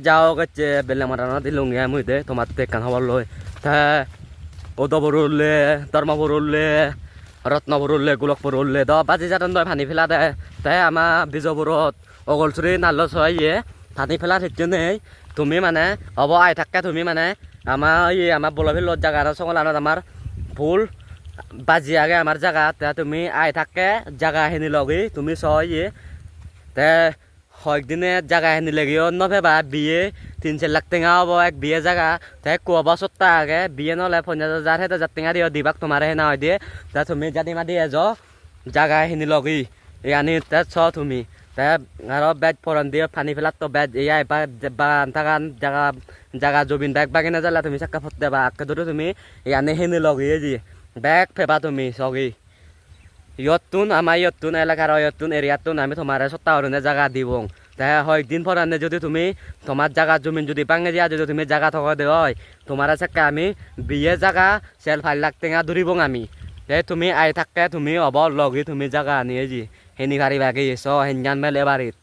যাও গেছে বেলে মারানো দিলুং মুইতে তোমার তে কান হবার লই তা উদয়পুর উঠলে ধর্মপুর উঠলে রত্নপুর উঠলে গোলকপুর উঠলে দ বাজি যাতন দয় ভানি ফেলা দে তাই আমার বিজয়পুরত অগলচুরি নাল্ল ছয়ে ভানি ফেলা থাকছে নেই তুমি মানে হব আই থাকে তুমি মানে আমার বলভিলত জায়গা সঙ্গলানত আমার ভুল বাজি আগে আমার জায়গা তা তুমি আই থাকে জায়গা হেনি লগি তুমি ছয়ে তে কয়েকদিনে জায়গা হেনি লেগে অন্য ভেবা বিয়ে 3-4 লাখ টেঙা হব এক বিয়ে জায়গা তাই কুয়াবা সত্তা আগে বিয়ে নহলে 50,000 হেতে টেঙা দিও দিবাক তোমার হে না দিয়ে তা তুমি জাদি মাদি এজ জায়গা হেনি লগি ইয়ানি তে ছ তুমি তে আর বেজ ফরন দিয়ে ফানি ফেলাত তো বেজ ইয়াই বাগান থাকান জায়গা জবিন ব্যাগ বাগিনে জ্বালা তুমি চাক্কা ফতে বা আকে ধরে তুমি ইয়ানি হেনি লগি যে ব্যাগ ফেবা তুমি সগি ইয়তুন আমার ইয়তুন এলাকার ইয়তুন এরিয়াতুন আমি তোমার সত্তা হরণে জায়গা দিব তাই কয়েকদিন পরানে যদি তুমি তোমার জায়গা জমিন যদি ভাঙে দিয়া যদি তুমি জায়গা থকা দে হয় তোমার চাক্কা আমি বিয়ে জায়গা 4-5 লাখ টেঙা ধরিব আমি তাই তুমি আই থাকে তুমি অব লগি তুমি জায়গা আনিয়ে যি হেনি ভারি ভাগে এস হেঞ্জান মেলে বাড়িত